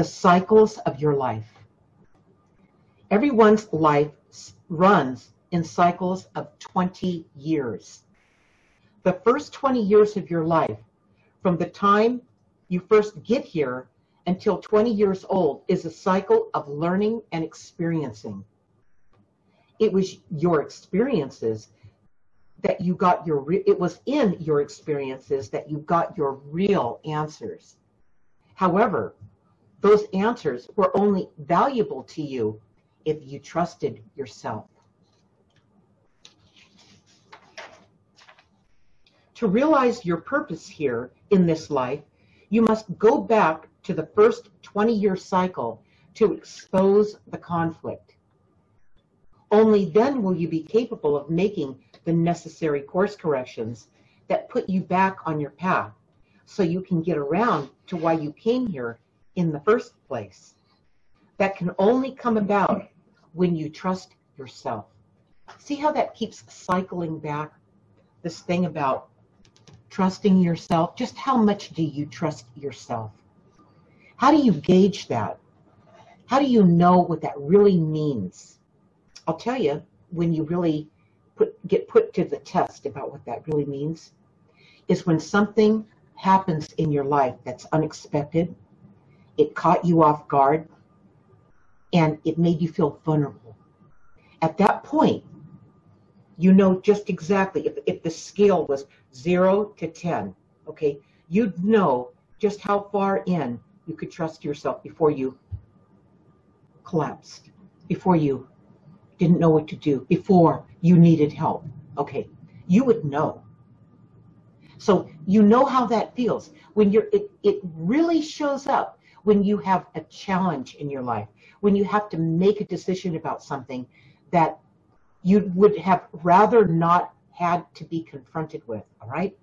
the cycles of your life. Everyone's life runs in cycles of 20 years. The first 20 years of your life, from the time you first get here until 20 years old, is a cycle of learning and experiencing. It was your experiences that you got it was in your experiences that you got your real answers. However, those answers were only valuable to you if you trusted yourself. To realize your purpose here in this life, you must go back to the first 20-year cycle to expose the conflict. Only then will you be capable of making the necessary course corrections that put you back on your path so you can get around to why you came here in the first place. That can only come about when you trust yourself. See how that keeps cycling back? This thing about trusting yourself. Just how much do you trust yourself? How do you gauge that? How do you know what that really means? I'll tell you, when you really get put to the test about what that really means, is when something happens in your life that's unexpected, it caught you off guard, and it made you feel vulnerable. At that point, you know just exactly, if the scale was 0 to 10, okay, you'd know just how far in you could trust yourself before you collapsed, before you didn't know what to do, before you needed help. Okay, you would know. So you know how that feels when it really shows up when you have a challenge in your life, when you have to make a decision about something that you would have rather not had to be confronted with, all right?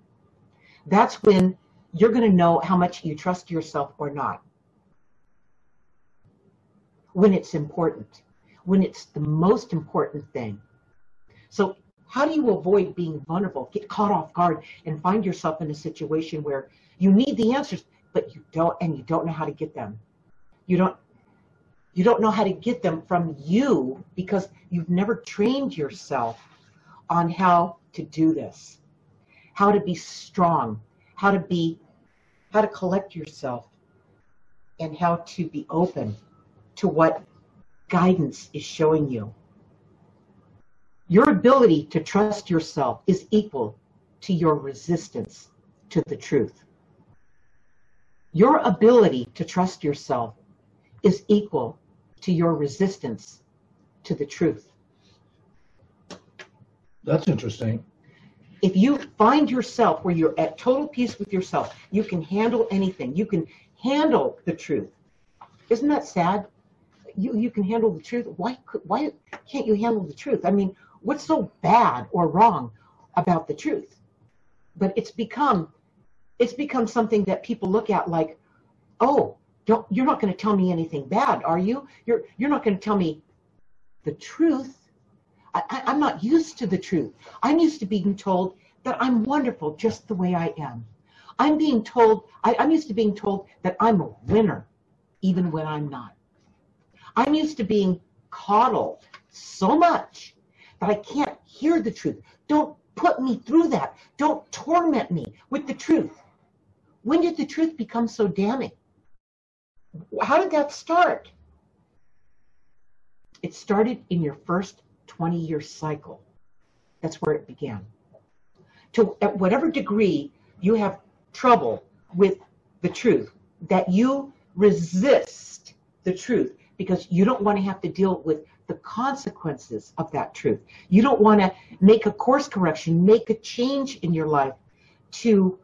That's when you're going to know how much you trust yourself or not. When it's important, when it's the most important thing. So how do you avoid being vulnerable, get caught off guard, and find yourself in a situation where you need the answers, but you don't know how to get them? You don't know how to get them from you because you've never trained yourself on how to do this, how to be strong, how to collect yourself, and how to be open to what guidance is showing you. Your ability to trust yourself is equal to your resistance to the truth. Your ability to trust yourself is equal to your resistance to the truth. That's interesting. If you find yourself where you're at total peace with yourself, you can handle anything. You can handle the truth. Isn't that sad? You can handle the truth. Why can't you handle the truth? I mean, what's so bad or wrong about the truth? But it's become something that people look at like, oh, you're not going to tell me anything bad, are you? You're not going to tell me the truth. I'm not used to the truth. I'm used to being told that I'm wonderful just the way I am. I'm used to being told that I'm a winner even when I'm not. I'm used to being coddled so much that I can't hear the truth. Don't put me through that. Don't torment me with the truth. When did the truth become so damning? How did that start? It started in your first 20-year cycle. That's where it began. At whatever degree you have trouble with the truth, that you resist the truth because you don't want to have to deal with the consequences of that truth. You don't want to make a course correction, make a change in your life to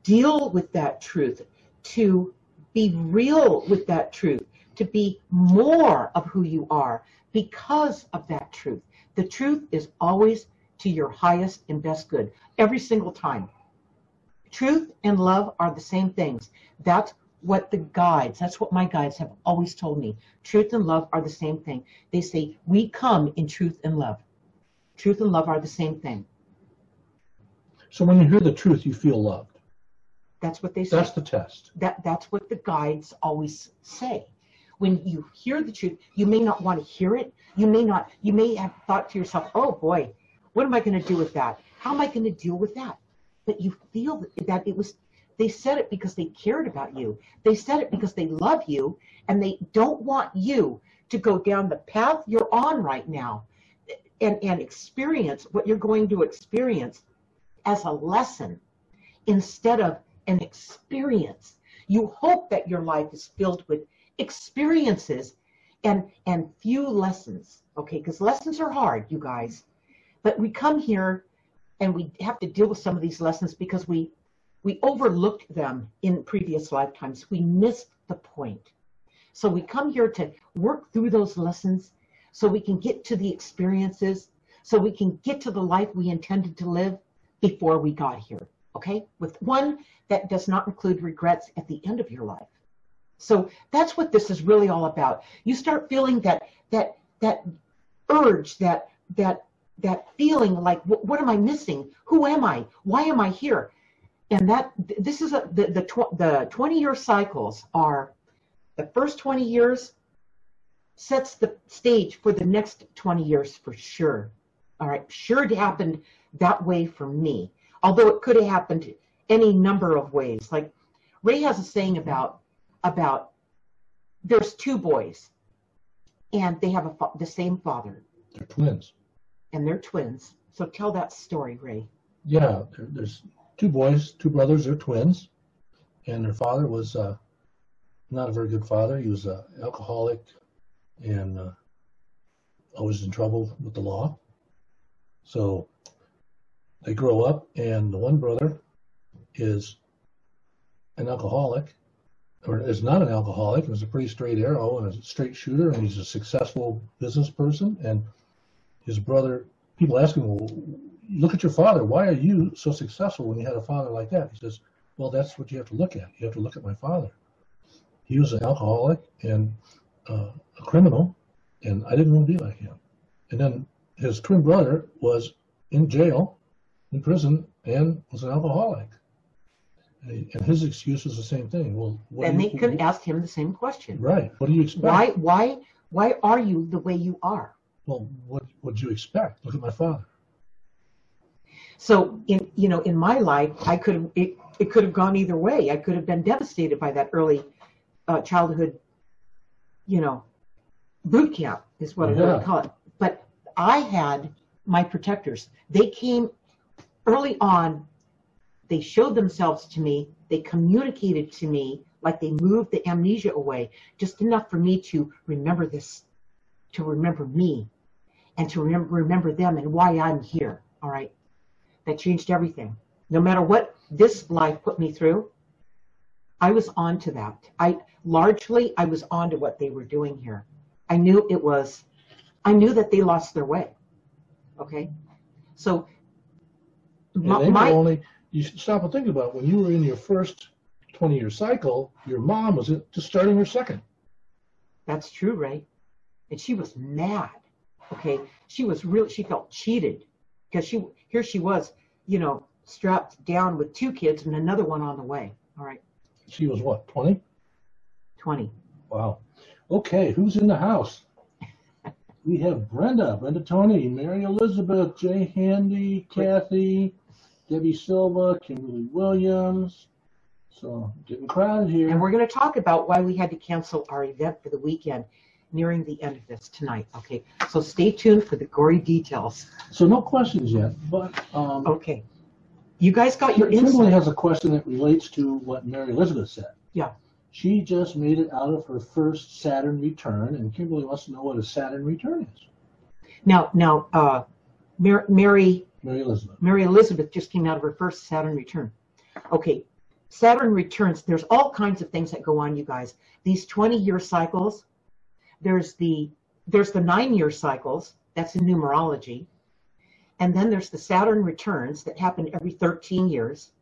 deal with that truth, to be real with that truth, to be more of who you are because of that truth. The truth is always to your highest and best good, every single time. Truth and love are the same things. That's what my guides have always told me. Truth and love are the same thing. They say, we come in truth and love. Truth and love are the same thing. So when you hear the truth, you feel loved. That's what they say. That's the test. That's what the guides always say. When you hear the truth, you may not want to hear it. You may have thought to yourself, oh boy, what am I going to do with that? How am I going to deal with that? But you feel that they said it because they cared about you. They said it because they love you, and they don't want you to go down the path you're on right now and experience what you're going to experience as a lesson instead of an experience. You hope that your life is filled with experiences and few lessons, okay? Because lessons are hard, you guys. But we come here and we have to deal with some of these lessons because we overlooked them in previous lifetimes. We missed the point. So we come here to work through those lessons so we can get to the experiences, so we can get to the life we intended to live before we got here, okay? With one that does not include regrets at the end of your life. So that's what this is really all about. You start feeling that urge, that feeling like, what am I missing? Who am I? Why am I here? And this is the 20-year cycles are, the first 20 years sets the stage for the next 20 years for sure. All right, sure it happened that way for me, although it could have happened any number of ways. Like Ray has a saying about there's two boys and they have the same father. They're twins. And they're twins. So tell that story, Ray. Yeah, there's two boys, two brothers, they're twins, and their father was not a very good father. He was an alcoholic and always in trouble with the law. So they grow up, and the one brother is an alcoholic, or is not an alcoholic, and is a pretty straight arrow and a straight shooter, and he's a successful business person. And his brother, people ask him, well, look at your father. Why are you so successful when you had a father like that? He says, well, that's what you have to look at. You have to look at my father. He was an alcoholic and a criminal, and I didn't want to be like him. And then his twin brother was in jail, in prison, and was an alcoholic. And his excuse was the same thing. Well, and they could ask him the same question. Right. What do you expect? Why are you the way you are? Well, what would you expect? Look at my father. So in my life, it could have gone either way. I could have been devastated by that early childhood, boot camp is what I would call it. But I had my protectors. They came early on. They showed themselves to me. They communicated to me like they moved the amnesia away, just enough for me to remember this, to remember me, and to remember them and why I'm here. All right. That changed everything. No matter what this life put me through, I was on to that. I was on to what they were doing here. I knew that they lost their way. Okay. So you should stop and think about it. When you were in your first 20-year cycle, your mom was just starting her second. That's true, Ray. And she was mad. Okay. She felt cheated because she was, strapped down with two kids and another one on the way. All right. She was what, 20? 20. Wow. Okay, who's in the house? We have Brenda Tony, Mary Elizabeth, Jay Handy, Kathy, Debbie Silva, Kimberly Williams. So getting crowded here. And we're going to talk about why we had to cancel our event for the weekend nearing the end of this tonight. Okay, so stay tuned for the gory details. So no questions yet, but okay. You guys got your insight. Kimberly has a question that relates to what Mary Elizabeth said. Yeah. She just made it out of her first Saturn return, and Kimberly wants to know what a Saturn return is. Now, Mary Elizabeth just came out of her first Saturn return. Okay, Saturn returns. There's all kinds of things that go on, you guys. These 20-year cycles. There's the 9-year cycles. That's in numerology. And then there's the Saturn returns that happen every 13 years.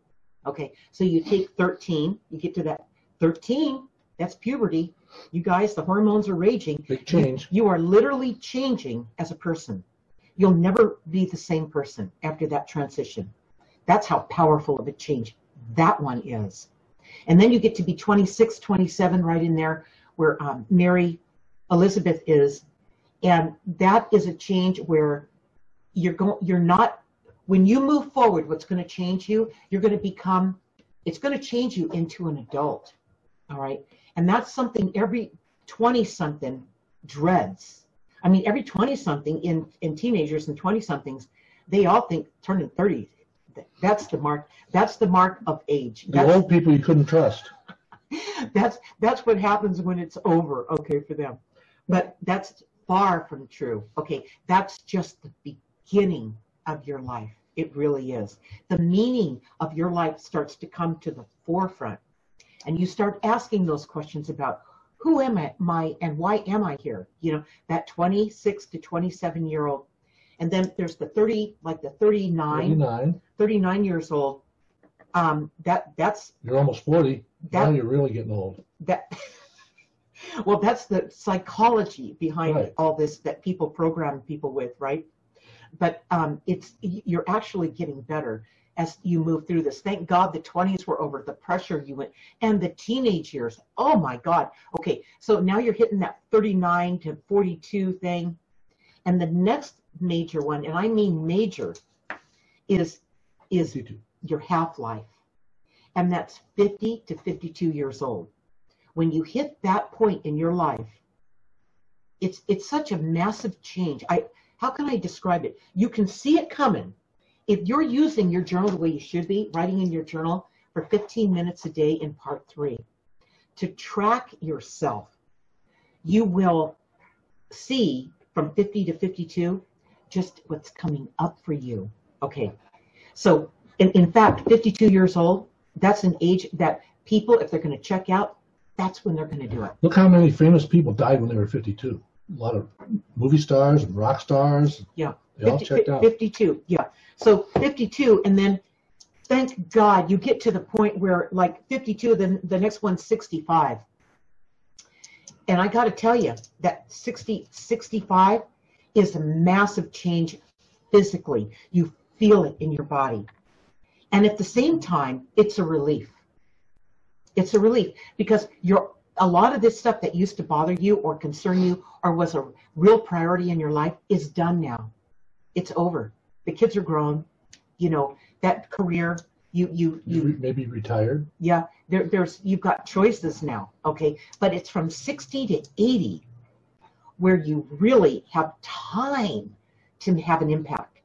Okay, so you take 13, you get to that 13, that's puberty. You guys, the hormones are raging. Big change. You are literally changing as a person. You'll never be the same person after that transition. That's how powerful of a change That one is. And then you get to be 26, 27, right in there where Mary Elizabeth is. And that is a change where you're not, when you move forward, what's going to change you, you're going to become, it's going to change you into an adult. All right. And that's something every 20-something dreads. I mean, every 20-something in teenagers and 20-somethings, they all think turning 30, that's the mark. That's the mark of age. The old people you couldn't trust. That's what happens when it's over, okay, for them. But that's far from true. Okay, that's just the beginning of your life. It really is. The meaning of your life starts to come to the forefront. And you start asking those questions about who am I and why am I here? You know, that 26 to 27-year-old. And then there's the 30, like the 39 years old. That's you're almost 40. Now you're really getting old. Well, that's the psychology behind right. all this that people program people with, right? But you're actually getting better as you move through this. Thank God the 20s were over, the pressure you went, and the teenage years. Oh my God. Okay, so now you're hitting that 39 to 42 thing. And the next major one, and I mean major, is 52. Your half-life. And that's 50 to 52 years old. When you hit that point in your life, it's such a massive change. How can I describe it? You can see it coming. If you're using your journal the way you should be, writing in your journal for 15 minutes a day in part 3, to track yourself, you will see from 50 to 52 just what's coming up for you. Okay, so in fact, 52 years old, that's an age that people, if they're going to check out, that's when they're going to do it. Look how many famous people died when they were 52. A lot of movie stars and rock stars. Yeah. They all checked out. 52, yeah. So 52, and then thank God you get to the point where like 52, then the next one's 65. And I got to tell you that 65 is a massive change physically. You feel it in your body. And at the same time, it's a relief. It's a relief because a lot of this stuff that used to bother you or concern you or was a real priority in your life is done now. It's over. The kids are grown. You know, that career, you maybe retired. Yeah, you've got choices now, okay? But it's from 60 to 80 where you really have time to have an impact.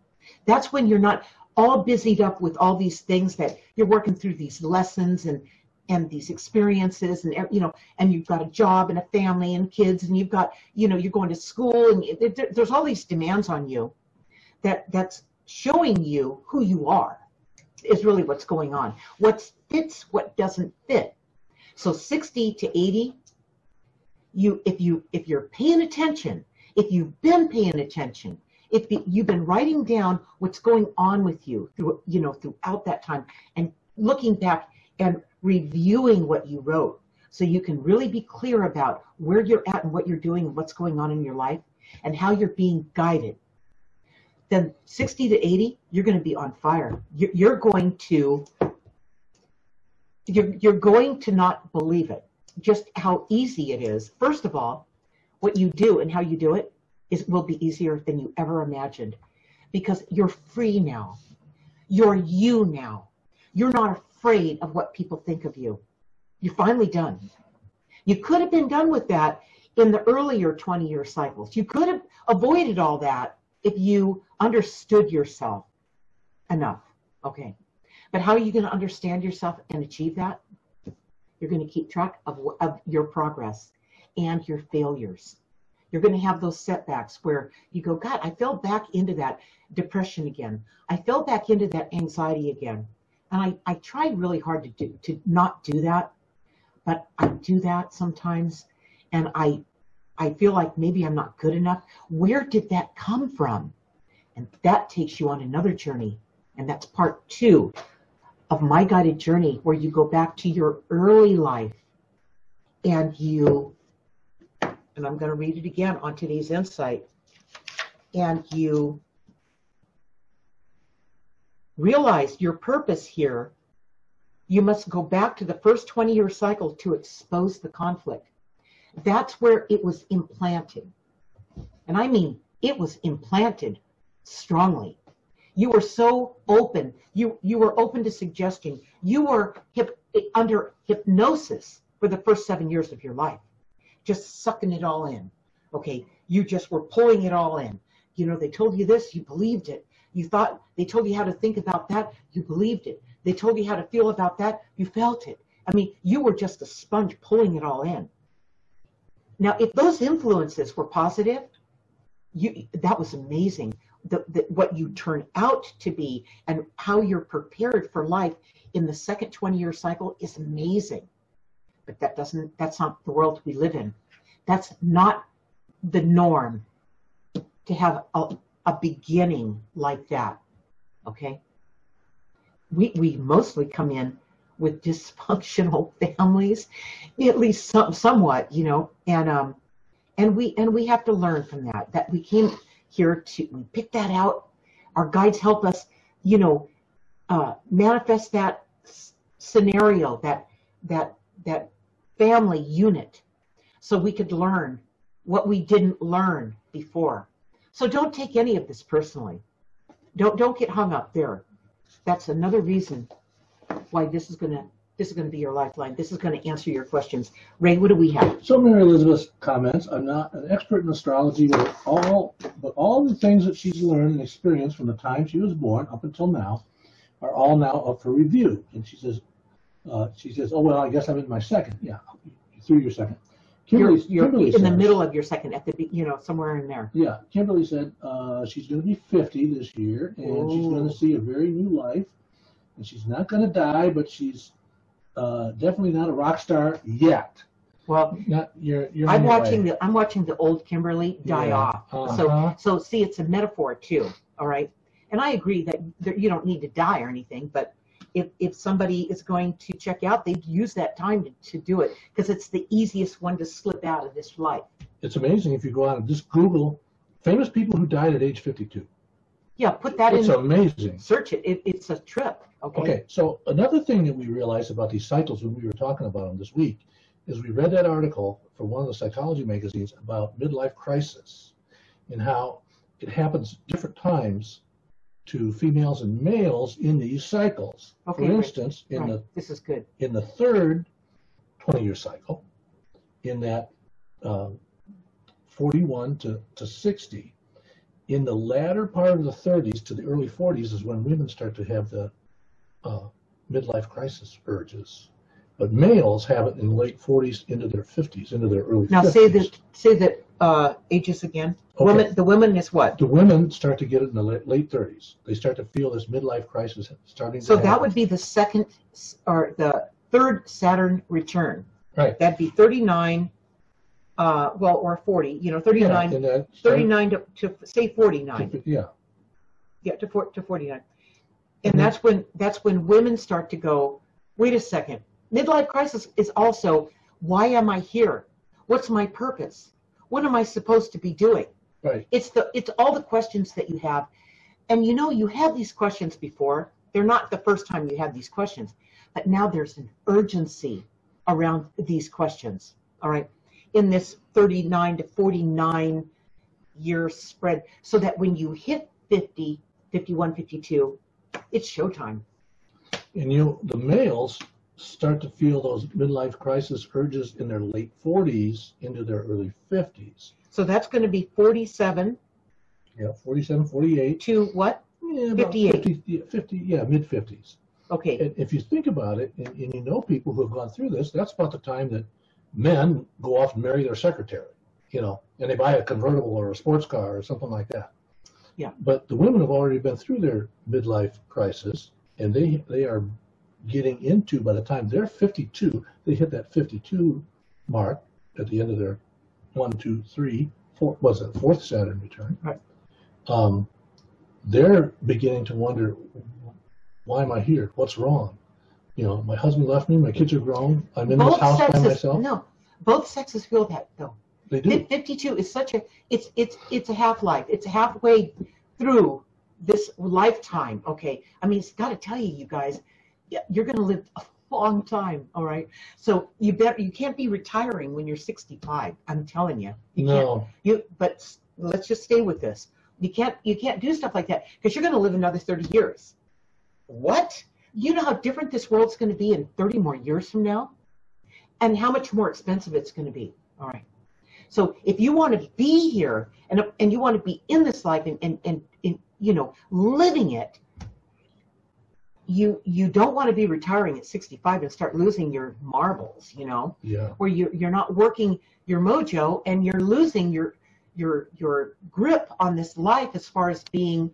That's when you're not all busied up with all these things that you're working through, these lessons and these experiences, and you know, and you've got a job and a family and kids, and you've got, you know, you're going to school, and there's all these demands on you that's showing you who you are is really what's going on. What fits, what doesn't fit. So 60 to 80, if you're paying attention, if you've been paying attention, if you've been writing down what's going on with you throughout that time, and looking back and reviewing what you wrote, so you can really be clear about where you're at and what you're doing and what's going on in your life and how you're being guided, then 60 to 80, you're going to be on fire. You're going to not believe it, just how easy it is. First of all, what you do and how you do it will be easier than you ever imagined, because you're free now. You're you now. You're not afraid of what people think of you. You're finally done. You could have been done with that in the earlier 20-year cycles. You could have avoided all that if you understood yourself enough. Okay. But how are you going to understand yourself and achieve that? You're going to keep track of your progress and your failures. You're going to have those setbacks where you go, God, I fell back into that depression again. I fell back into that anxiety again. And I tried really hard to not do that, but I do that sometimes. And I feel like maybe I'm not good enough. Where did that come from? And that takes you on another journey. And that's part 2 of my guided journey, where you go back to your early life and I'm going to read it again on today's insight, and you realize your purpose here You must go back to the first 20-year cycle to expose the conflict. That's where it was implanted. And I mean, it was implanted strongly. You were so open. You were open to suggestion. You were under hypnosis for the first 7 years of your life, just sucking it all in. Okay, you just were pulling it all in. You know, they told you this, you believed it. You thought they told you how to think about that, you believed it. They told you how to feel about that, you felt it. I mean, you were just a sponge pulling it all in. Now, if those influences were positive, that was amazing. What you turn out to be and how you're prepared for life in the second 20-year cycle is amazing. But that's not the world we live in. That's not the norm to have a beginning like that. Okay? We mostly come in with dysfunctional families, at least somewhat, you know, and we have to learn from that. That we came here we pick that out. Our guides help us, you know, manifest that scenario, that family unit, so we could learn what we didn't learn before. So don't take any of this personally. Don't get hung up there. That's another reason why this is gonna be your lifeline. This is gonna answer your questions. Ray, what do we have? So Mary Elizabeth comments, I'm not an expert in astrology, but all the things that she's learned and experienced from the time she was born up until now are all now up for review. And she says, oh, well, I guess I'm in my second. Yeah, through your second. You're Kimberly in says, the middle of your second, at the, you know, somewhere in there. Yeah, Kimberly said she's going to be 50 this year, and she's going to see a very new life. And she's not going to die, but she's definitely not a rock star yet. Well, you're I'm watching the old Kimberly die off. So see, it's a metaphor too. All right, and I agree that you don't need to die or anything, but if somebody is going to check out, they'd use that time to do it, because it's the easiest one to slip out of this life. It's amazing if you go out and just Google famous people who died at age 52. Yeah, put that in. It's amazing. Search it. It's a trip. Okay, so another thing that we realized about these cycles when we were talking about them this week is we read that article from one of the psychology magazines about midlife crisis and how it happens different times to females and males in these cycles. Okay, for instance, this is good. In the third 20-year cycle, in that 41 to 60, in the latter part of the 30s to the early 40s is when women start to have the midlife crisis urges. But males have it in the late 40s into their 50s, into their early 50s. Now say that ages again. Okay. The women is what? The women start to get it in the late 30s. They start to feel this midlife crisis starting to So happen. that would be the second or the third Saturn return. Right. That'd be 39, or 40. You know, 39, Yeah, 39 to say 49. Yeah. Yeah, to 49. And that's when women start to go, wait a second. Midlife crisis is also, why am I here? What's my purpose? What am I supposed to be doing? Right. It's all the questions that you have. And you know, you had these questions before. They're not the first time you had these questions, but now there's an urgency around these questions. All right. In this 39 to 49 year spread, so that when you hit 50, 51, 52, it's showtime. And the males start to feel those midlife crisis urges in their late 40s into their early 50s. So that's going to be 47. Yeah, 47, 48. To what? Yeah, 58. 50, yeah, mid 50s. Okay. And if you think about it, and you know people who have gone through this, that's about the time that men go off and marry their secretary, you know, and they buy a convertible or a sports car or something like that. Yeah. But the women have already been through their midlife crisis, and they are getting into, by the time they're 52, they hit that 52 mark at the end of their 4th Saturn return. Right. They're beginning to wonder, why am I here? What's wrong? You know, my husband left me, my kids are grown, I'm in this house by myself. No, both sexes feel that though. They do. 52 is it's a half-life. It's halfway through this lifetime. Okay. I mean, it's got to tell you, you guys, you're going to live long time. All right. So you can't be retiring when you're 65. I'm telling you. No. But let's just stay with this. You can't do stuff like that because you're going to live another 30 years. What? You know how different this world's going to be in 30 more years from now? And how much more expensive it's going to be. All right. So if you want to be here and you want to be in this life and living it, you don't want to be retiring at 65 and start losing your marbles, Yeah. where you're not working your mojo and you're losing your grip on this life as far as being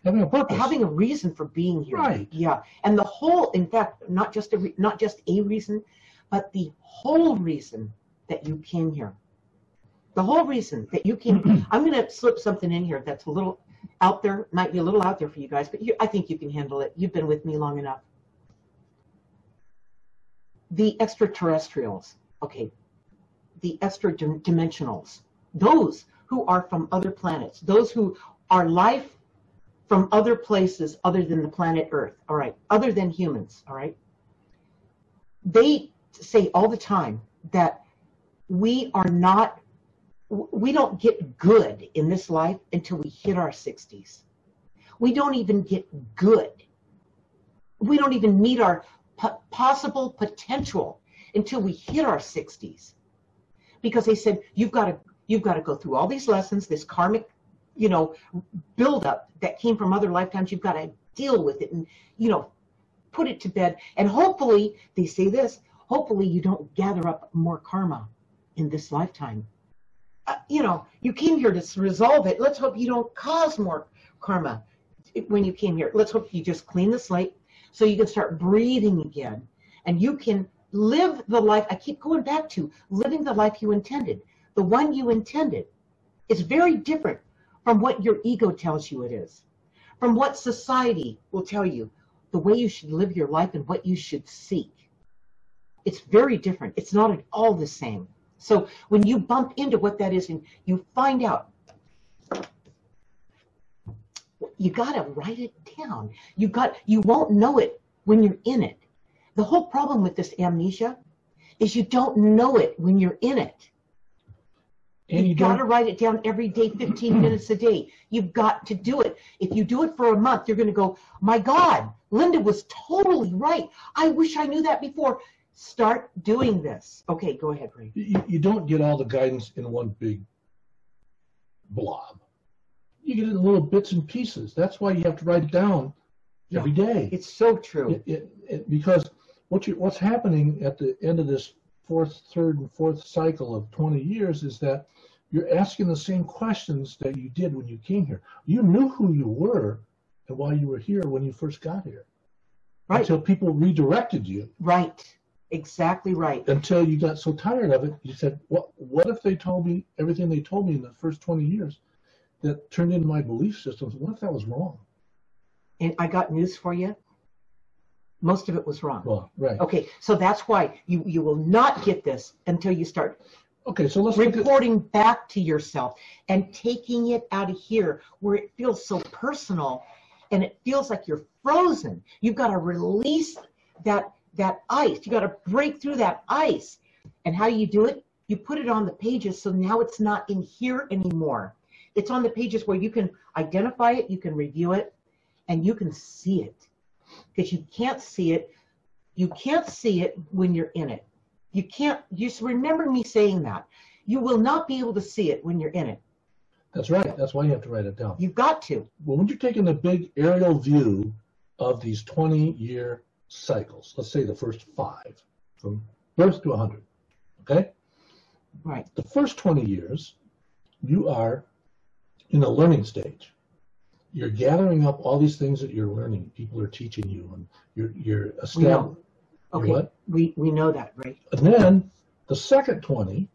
Having a purpose. having a reason for being here. Right. Yeah. And the whole, in fact, not just a reason, but the whole reason that you came here. The whole reason that you came. I'm going to slip something in here that's a little out there, might be a little out there for you guys, but I think you can handle it. You've been with me long enough. The extraterrestrials, okay, the extra-dimensionals, those who are from other planets, those who are life from other places other than the planet Earth, all right, other than humans, all right, they say all the time that we don't get good in this life until we hit our 60s. We don't even get good. We don't even meet our possible potential until we hit our 60s. Because they said, you've got to go through all these lessons, this karmic, buildup that came from other lifetimes. You've got to deal with it and, put it to bed. And hopefully, they say this, hopefully you don't gather up more karma in this lifetime. You came here to resolve it. Let's hope you don't cause more karma when you came here. Let's hope you just clean the slate so you can start breathing again. And you can live the life. I keep going back to living the life you intended. The one you intended is very different from what your ego tells you it is, from what society will tell you, the way you should live your life and what you should seek. It's very different. It's not at all the same. So when you bump into what that is and you find out, you got to write it down. You won't know it when you're in it. The whole problem with this amnesia is you don't know it when you're in it. And you've got to write it down every day, 15 minutes a day. You've got to do it. If you do it for a month, you're going to go, my God, Linda was totally right. I wish I knew that before. Start doing this. Okay, go ahead, Ray. You don't get all the guidance in one big blob. You get it in little bits and pieces. That's why you have to write it down every day. It's so true. Because what's happening at the end of this third and fourth cycle of 20 years is that you're asking the same questions that you did when you came here. You knew who you were and why you were here when you first got here. Right. Until people redirected you. Right. Exactly right. Until you got so tired of it, you said, what if they told me everything they told me in the first 20 years that turned into my belief systems? What if that was wrong? And I got news for you. Most of it was wrong. Well, right. Okay, so that's why you will not get this until you start so let's reporting back to yourself and taking it out of here where it feels so personal and it feels like you're frozen. You've got to release that ice. You got to break through that ice. And how do you do it? You put it on the pages, so now it's not in here anymore. It's on the pages where you can identify it, you can review it, and you can see it. Because you can't see it. You can't see it when you're in it. You can't. Just remember me saying that. You will not be able to see it when you're in it. That's right. That's why you have to write it down. You've got to. Well, when you're taking a big aerial view of these 20-year cycles, let's say the first 5, from birth to 100, okay? Right. The first 20 years, you are in the learning stage. You're gathering up all these things that you're learning. People are teaching you, and you're establishing. Okay, what? We know that, right? And then the second 20,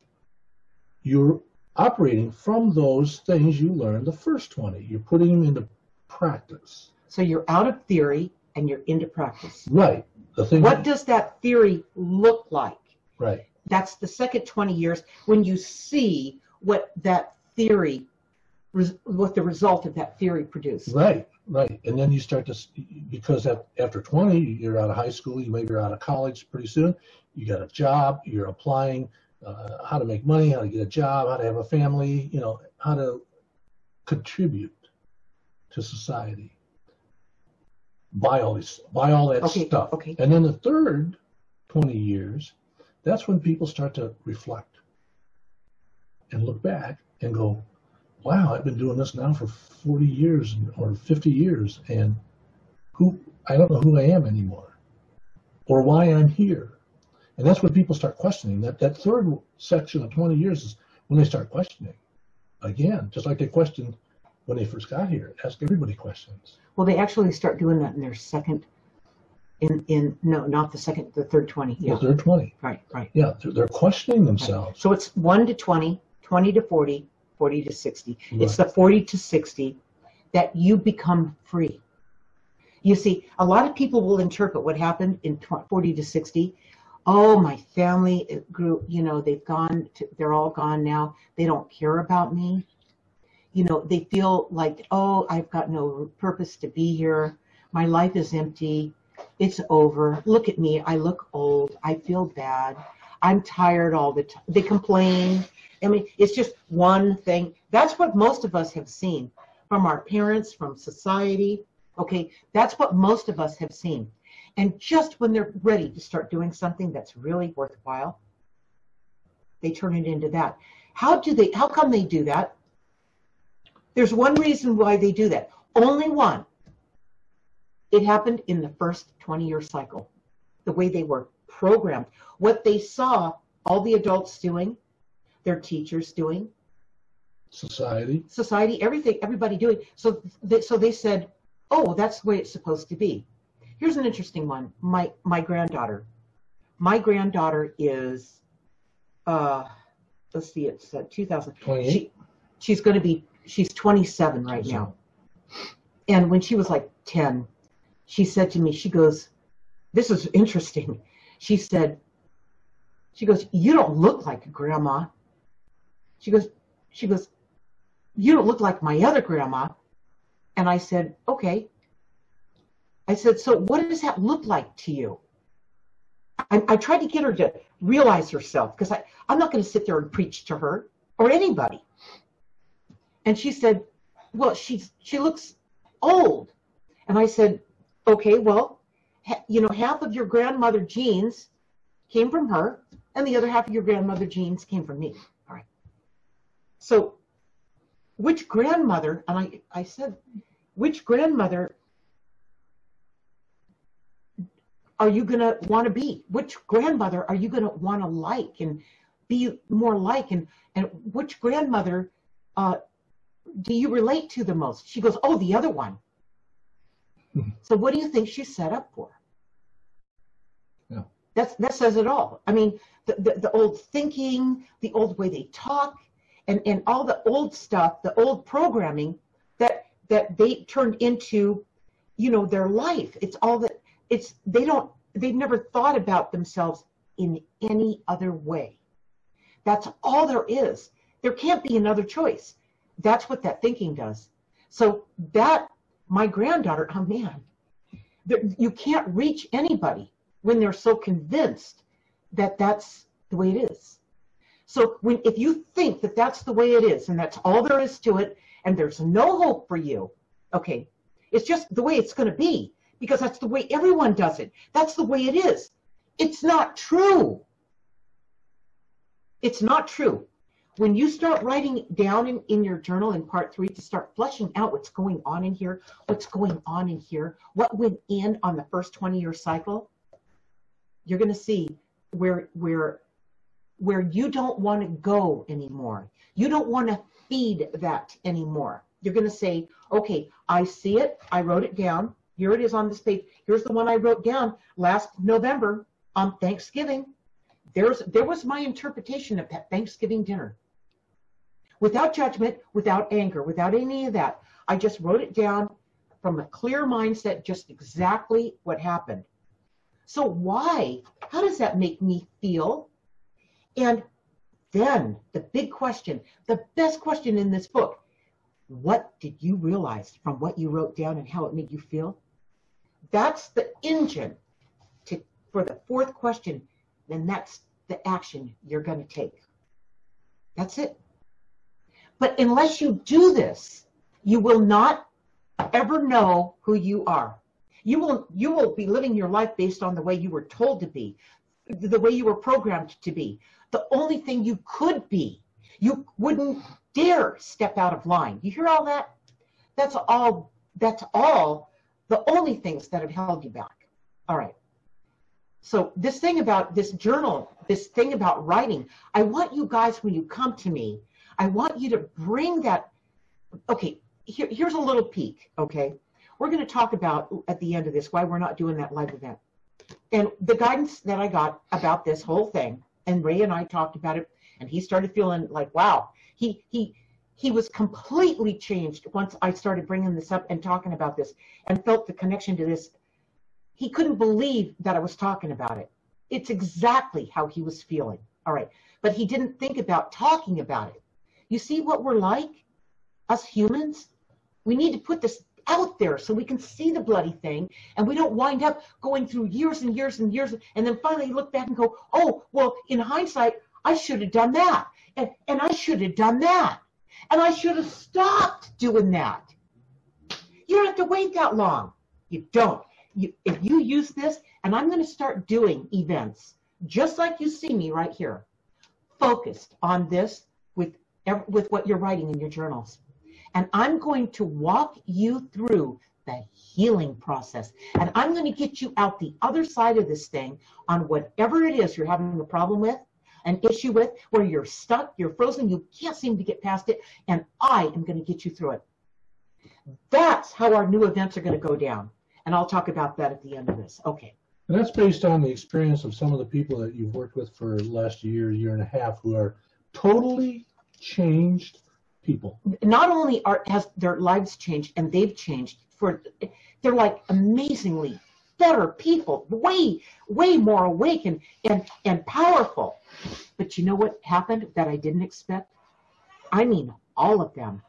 you're operating from those things you learned the first 20. You're putting them into practice. So you're out of theory and you're into practice. Right. What does that theory look like? Right. That's the second 20 years when you see what that theory what the result of that theory produced. Right, right. And then you start to, because after 20, you're out of high school, you maybe you're out of college pretty soon, you got a job, you're applying how to make money, how to get a job, how to have a family, how to contribute to society. Buy all that stuff. Okay. And then the third 20 years, that's when people start to reflect and look back and go, wow, I've been doing this now for 40 years or 50 years, and I don't know who I am anymore or why I'm here. And that's when people start questioning. That third section of 20 years is when they start questioning. Again, just like they questioned when they first got here. Ask everybody questions. Well, they actually start doing that in their second, no, not the second, the third 20. Yeah. The third 20. Right. Yeah, they're questioning themselves. Right. So it's 1 to 20, 20 to 40, 40 to 60. Right. It's the 40 to 60 that you become free. You see, a lot of people will interpret what happened in 40 to 60. Oh, my family grew, they're all gone now. They don't care about me. They feel like, oh, I've got no purpose to be here. My life is empty. It's over. Look at me. I look old. I feel bad. I'm tired all the time. They complain. I mean, it's just one thing. That's what most of us have seen from our parents, from society. Okay, that's what most of us have seen. And just when they're ready to start doing something that's really worthwhile, they turn it into that. How come they do that? There's one reason why they do that. Only one. It happened in the first 20-year cycle. The way they were programmed. What they saw all the adults doing, their teachers doing. Society, everything, everybody doing. So they said, oh, that's the way it's supposed to be. Here's an interesting one. My granddaughter. My granddaughter is, let's see, it's 2000. 28? She's 27 right now. And when she was like 10, she said to me, she goes, this is interesting. She goes, you don't look like grandma. She goes, you don't look like my other grandma. And I said, okay. I said, so what does that look like to you? I tried to get her to realize herself, because I'm not going to sit there and preach to her or anybody. And she said, well, she looks old. And I said, okay, well, half of your grandmother genes came from her, and the other half of your grandmother genes came from me. All right. So which grandmother, and I said, which grandmother are you going to want to be? Which grandmother are you going to want to like and be more like? And which grandmother do you relate to the most? She goes, oh, the other one. So what do you think she's set up for? Yeah. That says it all. I mean, the old thinking, the old way they talk, and all the old stuff, the old programming that they turned into, their life. It's all that they've never thought about themselves in any other way. That's all there is. There can't be another choice. That's what that thinking does. So my granddaughter, oh man, you can't reach anybody when they're so convinced that that's the way it is. So if you think that that's the way it is and that's all there is to it and there's no hope for you, okay, it's just the way it's going to be because that's the way everyone does it. That's the way it is. It's not true. It's not true. When you start writing down in your journal in part 3 to start fleshing out what's going on in here, what went in on the first 20-year cycle, you're going to see where you don't want to go anymore. You don't want to feed that anymore. You're going to say, okay, I see it. I wrote it down. Here it is on this page. Here's the one I wrote down last November on Thanksgiving. There was my interpretation of that Thanksgiving dinner. Without judgment, without anger, without any of that. I just wrote it down from a clear mindset, just exactly what happened. So why? How does that make me feel? And then the big question, the best question in this book, What did you realize from what you wrote down and how it made you feel? That's the engine for the fourth question. Then that's the action you're going to take. That's it. But unless you do this, you will not ever know who you are. You will be living your life based on the way you were told to be, the way you were programmed to be. The only thing you could be. You wouldn't dare step out of line. You hear all that? That's all the only things that have held you back. All right. So this thing about this journal, this thing about writing, I want you guys, when you come to me, I want you to bring that. Okay, here's a little peek, okay? We're going to talk about, at the end of this, why we're not doing that live event. And the guidance that I got about this whole thing, and Ray and I talked about it, and he started feeling like, wow, he was completely changed once I started bringing this up and talking about this and felt the connection to this. He couldn't believe that I was talking about it. It's exactly how he was feeling. All right. But he didn't think about talking about it. You see what we're like, us humans? We need to put this out there so we can see the bloody thing, and we don't wind up going through years and years and years, and then finally look back and go, oh, well, in hindsight, I should have done that, and I should have done that, and I should have stopped doing that. You don't have to wait that long. You don't. If you use this, and I'm going to start doing events, just like you see me right here, focused on this with what you're writing in your journals. And I'm going to walk you through the healing process. And I'm going to get you out the other side of this thing on whatever it is you're having a problem with, an issue with, where you're stuck, you're frozen, you can't seem to get past it, and I am going to get you through it. That's how our new events are going to go down. And I'll talk about that at the end of this. Okay. And that's based on the experience of some of the people that you've worked with for the last year and a half, who are totally changed people. Not only has their lives changed, and they've changed, they're like amazingly better people, way more awake and powerful. But you know what happened that I didn't expect? I mean, all of them.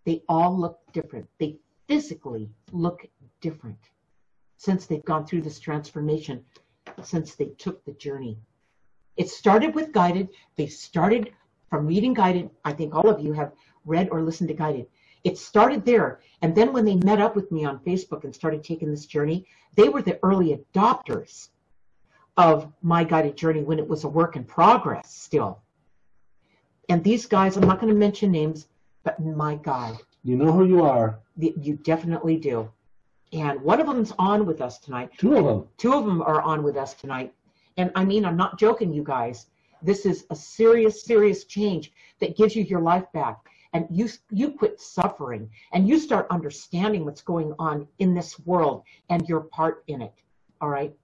They all look different. They physically look different since they've gone through this transformation, since they took the journey. It started with Guided. They started from reading Guided. I think all of you have read or listened to Guided. It started there. And then when they met up with me on Facebook and started taking this journey, they were the early adopters of my guided journey when it was a work in progress still. And these guys, I'm not going to mention names, but my God. You know who you are. You definitely do. And one of them's on with us tonight. Two of them. Two of them are on with us tonight. And I mean, I'm not joking, you guys. This is a serious, serious change that gives you your life back. And you quit suffering, and you start understanding what's going on in this world and your part in it. All right.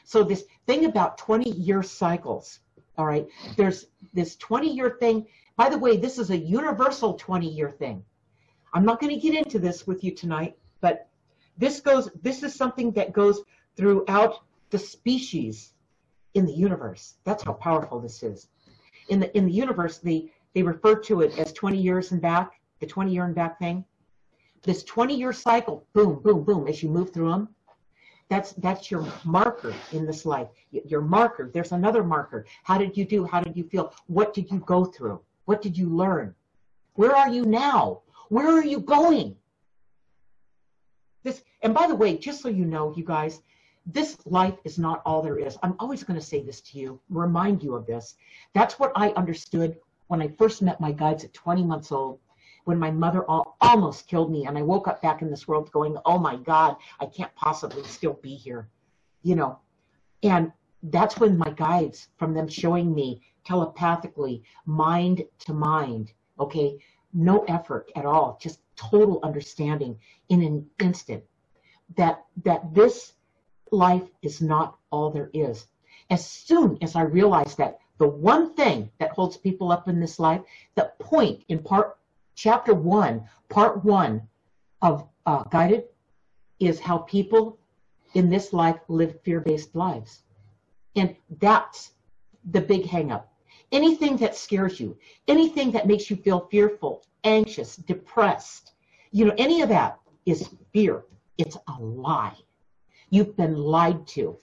So this thing about 20-year cycles. All right. There's this 20-year thing. By the way, this is a universal 20-year thing. I'm not going to get into this with you tonight, but this is something that goes throughout the species in the universe. That's how powerful this is. In the universe, they refer to it as 20 years and back, the 20-year and back thing. This 20-year cycle, boom, boom, boom, as you move through them, that's your marker in this life. Your marker. There's another marker. How did you do? How did you feel? What did you go through? What did you learn? Where are you now? Where are you going? And by the way, just so you know, you guys, this life is not all there is. I'm always going to say this to you, remind you of this. That's what I understood when I first met my guides at 20 months old, when my mother almost killed me, and I woke up back in this world going, oh my God, I can't possibly still be here, you know. And that's when my guides, from them showing me telepathically, mind to mind, okay, no effort at all, just total understanding in an instant, that this life is not all there is. As soon as I realized that, the one thing that holds people up in this life, the point in chapter 1, part 1 of Guided, is how people in this life live fear-based lives. And that's the big hang-up. Anything that scares you, anything that makes you feel fearful, anxious, depressed, any of that is fear. It's a lie. You've been lied to.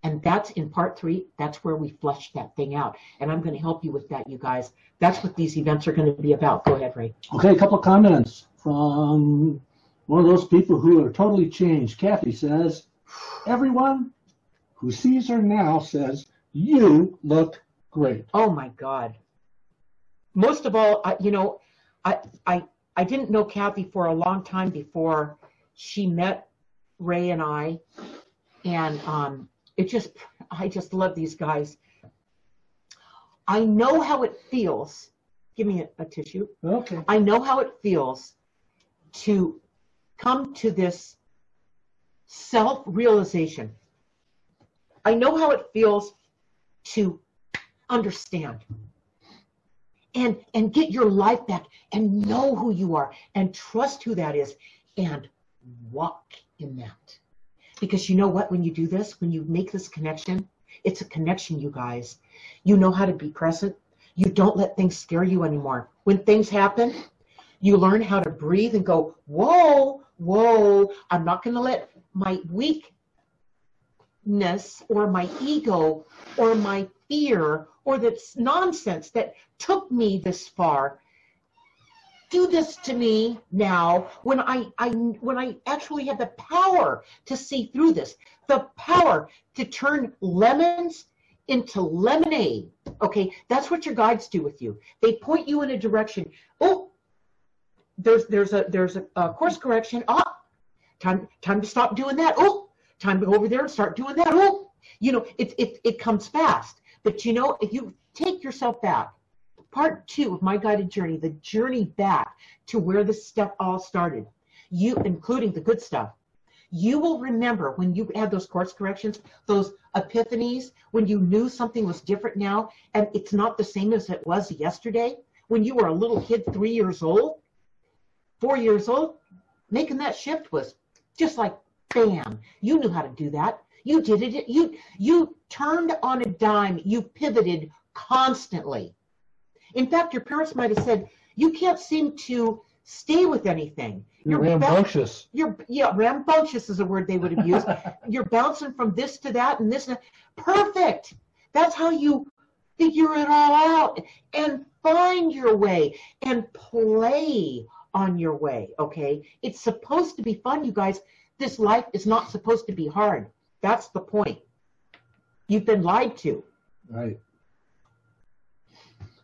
And that's in part 3. That's where we flesh that thing out. And I'm going to help you with that, you guys. That's what these events are going to be about. Go ahead, Ray. Okay, a couple of comments from one of those people who are totally changed. Kathy says, everyone who sees her now says, you look great. Oh, my God. Most of all, I didn't know Kathy for a long time before she met Ray and I. And I just love these guys. I know how it feels. Give me a tissue. Okay. I know how it feels to come to this self-realization. I know how it feels to understand and get your life back and know who you are and trust who that is and walk in that. Because you know what, when you do this, when you make this connection, it's a connection, you guys. You know how to be present. You don't let things scare you anymore. When things happen, you learn how to breathe and go, whoa, whoa, I'm not going to let my weakness or my ego or my fear or this nonsense that took me this far do this to me now when I actually have the power to see through this, the power to turn lemons into lemonade. Okay, that's what your guides do with you. They point you in a direction. Oh, there's a course correction. Time to stop doing that. Oh, time to go over there and start doing that. Oh, it comes fast. But if you take yourself back, part 2 of my guided journey, the journey back to where this stuff all started, you, including the good stuff, you will remember when you had those course corrections, those epiphanies, when you knew something was different now, and it's not the same as it was yesterday, when you were a little kid, 3 years old, 4 years old, making that shift was just like, bam, you knew how to do that. You did it. You turned on a dime. You pivoted constantly. In fact, your parents might have said, you can't seem to stay with anything. You're rambunctious. Rambunctious is a word they would have used. You're bouncing from this to that and this. Perfect. That's how you figure it all out and find your way and play on your way, okay? It's supposed to be fun, you guys. This life is not supposed to be hard. That's the point. You've been lied to. Right.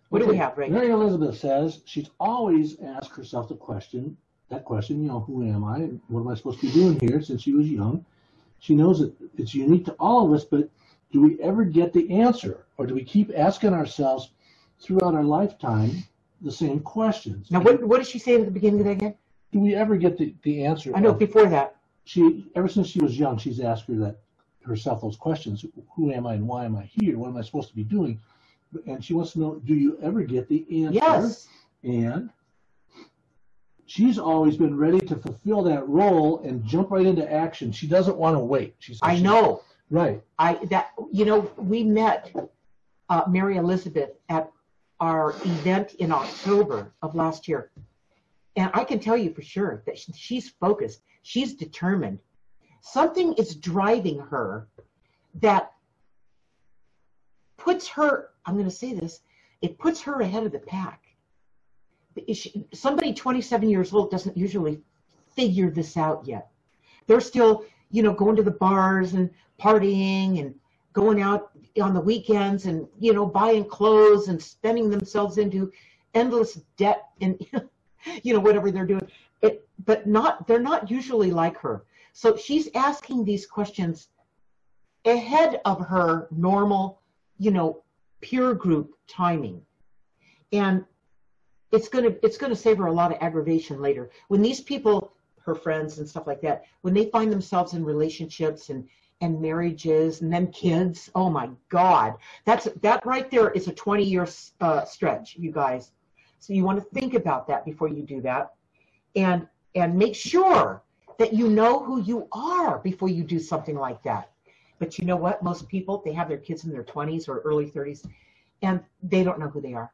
What do we have, Ray? Mary Elizabeth says she's always asked herself who am I? What am I supposed to be doing here since she was young? She knows that it's unique to all of us, but do we ever get the answer? Or do we keep asking ourselves throughout our lifetime the same questions? Now, what did she say at the beginning of that again? Do we ever get the answer? I know, before that. Ever since she was young, she's asked herself those questions. Who am I and why am I here? What am I supposed to be doing? And she wants to know, do you ever get the answer? Yes. And she's always been ready to fulfill that role and jump right into action. She doesn't want to wait. I know. Right. We met Mary Elizabeth at our event in October of last year. And I can tell you for sure that she's focused. She's determined. Something is driving her that puts her, I'm going to say this, it puts her ahead of the pack. Somebody 27 years old doesn't usually figure this out yet. They're still, going to the bars and partying and going out on the weekends and, buying clothes and spending themselves into endless debt and, whatever they're doing. But they're not usually like her. So she's asking these questions ahead of her normal, peer group timing. And it's gonna save her a lot of aggravation later. When these people, her friends and stuff like that, when they find themselves in relationships and marriages and then kids, oh my God, that right there is a 20-year stretch, you guys. So you want to think about that before you do that, and make sure that you know who you are before you do something like that. But you know what? Most people, they have their kids in their 20s or early 30s, and they don't know who they are.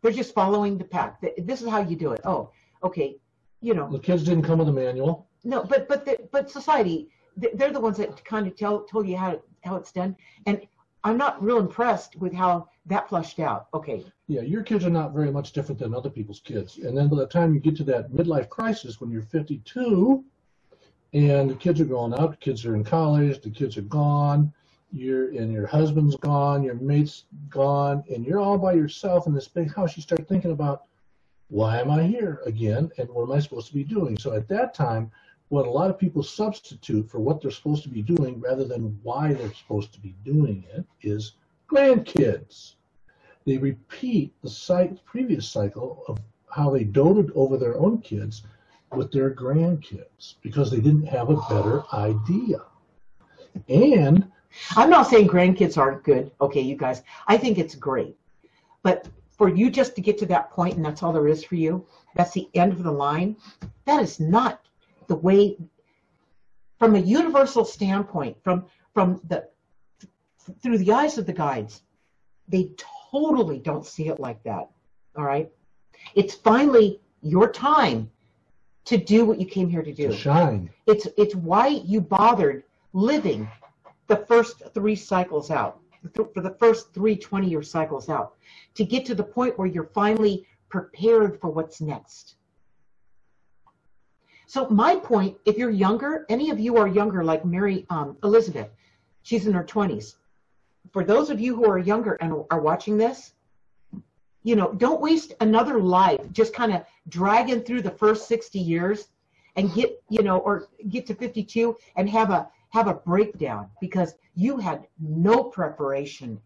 They're just following the pack. This is how you do it. Oh, okay, you know. The kids didn't come with a manual. No, but society, they're the ones that kind of told you how it's done. And I'm not real impressed with how that flushed out. Okay. Yeah, your kids are not very much different than other people's kids. And then by the time you get to that midlife crisis when you're 52, and the kids are growing up, the kids are in college, the kids are gone, your husband's gone, your mate's gone, and you're all by yourself in this big house, you start thinking about, why am I here again, and what am I supposed to be doing? So at that time, what a lot of people substitute for what they're supposed to be doing rather than why they're supposed to be doing it is grandkids. They repeat the previous cycle of how they doted over their own kids with their grandkids because they didn't have a better idea. And I'm not saying grandkids aren't good. Okay, you guys, I think it's great. But for you just to get to that point and that's all there is for you, that's the end of the line, that is not the way, from a universal standpoint, through the eyes of the guides, they totally don't see it like that. All right? It's finally your time to do what you came here to do. To shine. It's why you bothered living the first 3 cycles out, for the first 3 20-year cycles out, to get to the point where you're finally prepared for what's next. So my point, if you're younger, any of you are younger like Mary Elizabeth, she's in her 20s. For those of you who are younger and are watching this, you know, don't waste another life just kind of dragging through the first 60 years and get to 52 and have a breakdown because you had no preparation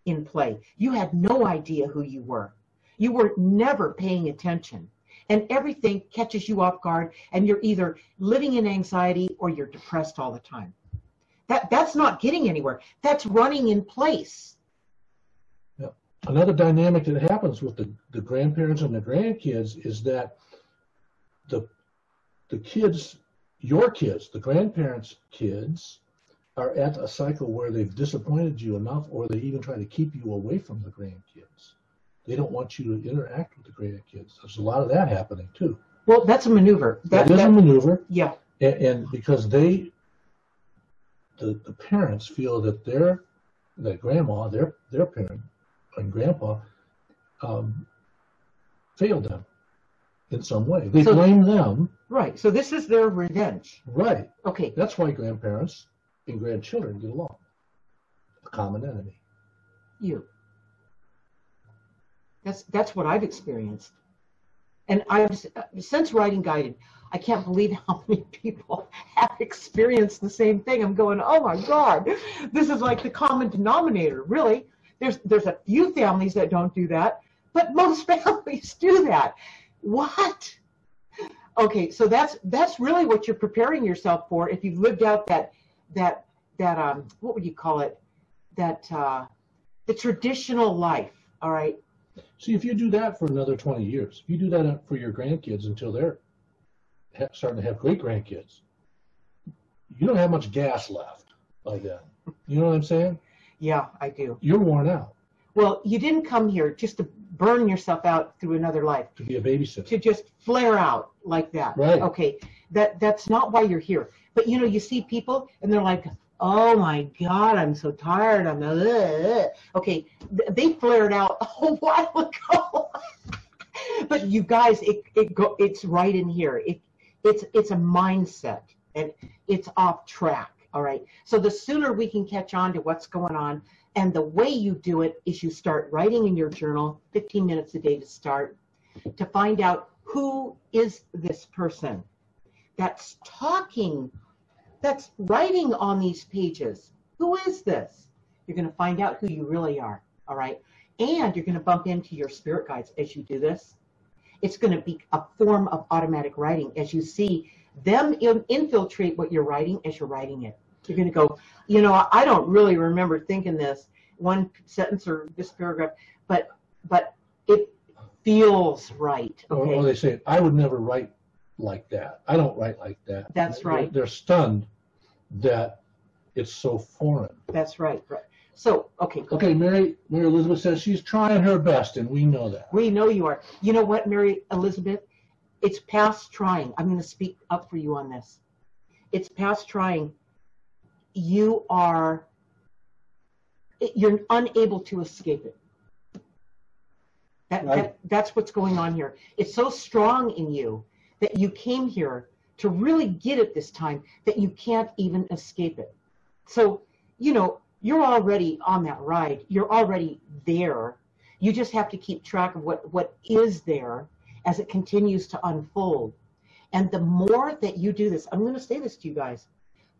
in play. You had no idea who you were. You were never paying attention. And everything catches you off guard, and you're either living in anxiety or you're depressed all the time. That's not getting anywhere. That's running in place. Yeah. Another dynamic that happens with the grandparents and the grandkids is that the kids, your kids, the grandparents' kids, are at a cycle where they've disappointed you enough, or they even try to keep you away from the grandkids. They don't want you to interact with the grandkids. There's a lot of that happening too. Well, that's a maneuver. That is a maneuver. Yeah. And because the parents feel that that grandma, their parent and grandpa failed them in some way. They blame them. Right. So this is their revenge. Right. Okay. That's why grandparents and grandchildren get along. A common enemy. You. That's what I've experienced. And I've, since writing Guided, I can't believe how many people have experienced the same thing. I'm going, oh my God, this is like the common denominator, really. There's a few families that don't do that, but most families do that. What? Okay, so that's really what you're preparing yourself for if you've lived out that what would you call it? The traditional life, all right? See, if you do that for another 20 years, if you do that for your grandkids until they're starting to have great-grandkids, you don't have much gas left like that. You know what I'm saying? Yeah, I do. You're worn out. Well, you didn't come here just to burn yourself out through another life. To be a babysitter. To just flare out like that. Right. Okay, that's not why you're here. But, you see people, and they're like, oh my God, I'm so tired. Okay, they flared out a while ago. But you guys, it's right in here. It's a mindset, and it's off track. All right. So the sooner we can catch on to what's going on, and the way you do it is you start writing in your journal, 15 minutes a day to start, to find out who is this person that's talking, that's writing on these pages. Who is this? You're going to find out who you really are, all right? And you're going to bump into your spirit guides as you do this. It's going to be a form of automatic writing as you see them infiltrate what you're writing as you're writing it. You're going to go, I don't really remember thinking this one sentence or this paragraph, but it feels right. Okay. Or they say, I would never write like that. I don't write like that. That's right. They're stunned that it's so foreign. That's right. So, okay, go Okay, Mary Elizabeth says she's trying her best, and we know that. We know you are. You know what, Mary Elizabeth? It's past trying. I'm going to speak up for you on this. It's past trying. You're unable to escape it. That's what's going on here. It's so strong in you that you came here to really get it this time that you can't even escape it. So, you know, you're already on that ride. You're already there. You just have to keep track of what is there as it continues to unfold. And the more that you do this, I'm going to say this to you guys,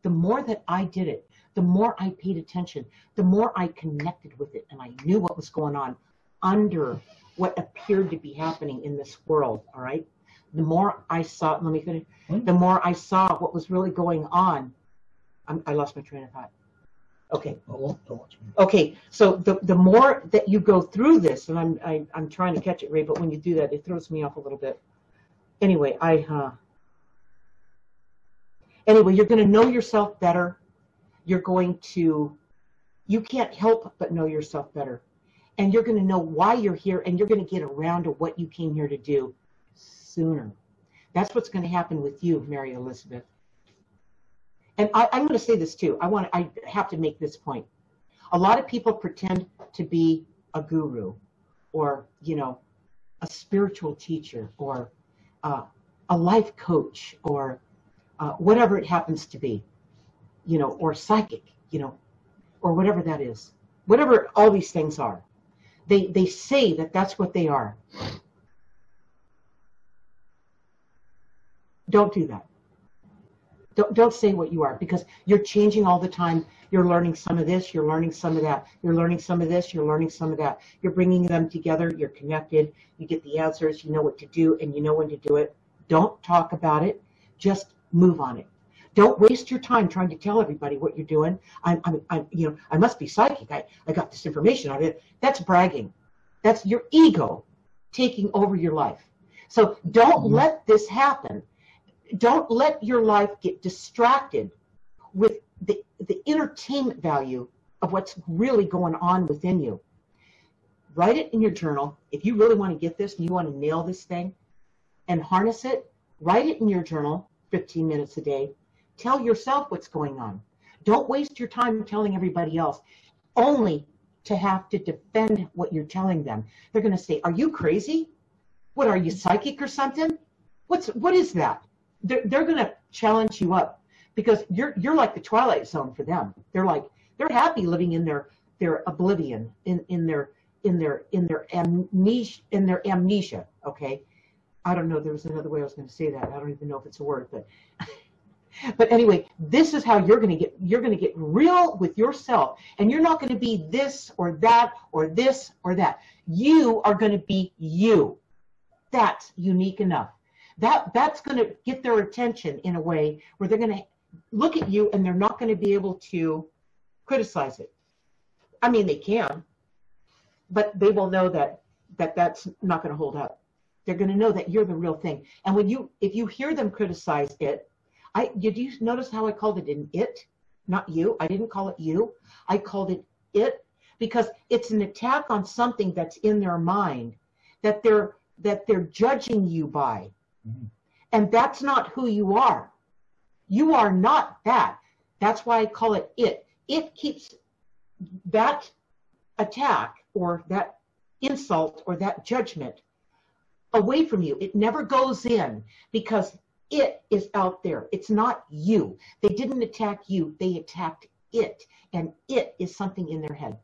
the more that I did it, the more I paid attention, the more I connected with it, and I knew what was going on under what appeared to be happening in this world, all right? The more I saw, let me finish, the more I saw what was really going on. I lost my train of thought. Okay. Oh, don't watch me. Okay, so the more that you go through this, and I'm trying to catch it, Ray, but when you do that, it throws me off a little bit. Anyway, anyway, you're going to know yourself better. You can't help but know yourself better. And you're going to know why you're here, and you're going to get around to what you came here to do sooner. That's what's going to happen with you, Mary Elizabeth. And I'm going to say this too. I have to make this point. A lot of people pretend to be a guru, or, you know, a spiritual teacher, or a life coach, or whatever it happens to be, you know, or psychic, you know, or whatever that is. Whatever all these things are. They say that that's what they are. Don't do that. Don't say what you are, because you're changing all the time. You're learning some of this, you're learning some of that. You're learning some of this, you're learning some of that. You're bringing them together, you're connected, you get the answers, you know what to do, and you know when to do it. Don't talk about it, just move on it. Don't waste your time trying to tell everybody what you're doing. You know, I must be psychic. I got this information out of it. That's bragging. That's your ego taking over your life. So don't let this happen. Don't let your life get distracted with the entertainment value of what's really going on within you. Write it in your journal. If you really want to get this and you want to nail this thing and harness it, write it in your journal 15 minutes a day. Tell yourself what's going on. Don't waste your time telling everybody else, only to have to defend what you're telling them. They're going to say, are you crazy? What, are you psychic or something? What is that? They're going to challenge you up, because you're like the Twilight Zone for them. They're happy living in their oblivion, in their amnesia. Okay, I don't know. There was another way I was going to say that. I don't even know if it's a word, but anyway, this is how you're going to get real with yourself, and you're not going to be this or that or this or that. You are going to be you. That's unique enough. That's going to get their attention in a way where they're going to look at you and they're not going to be able to criticize it. I mean, they can, but they will know that's not going to hold up. They're going to know that you're the real thing. And if you hear them criticize it, did you notice how I called it an it, not you? I didn't call it you. I called it because it's an attack on something that's in their mind that they're judging you by. Mm-hmm. And that's not who you are. You are not that. That's why I call it it. It keeps that attack or that insult or that judgment away from you. It never goes in, because it is out there. It's not you. They didn't attack you. They attacked it. And it is something in their head.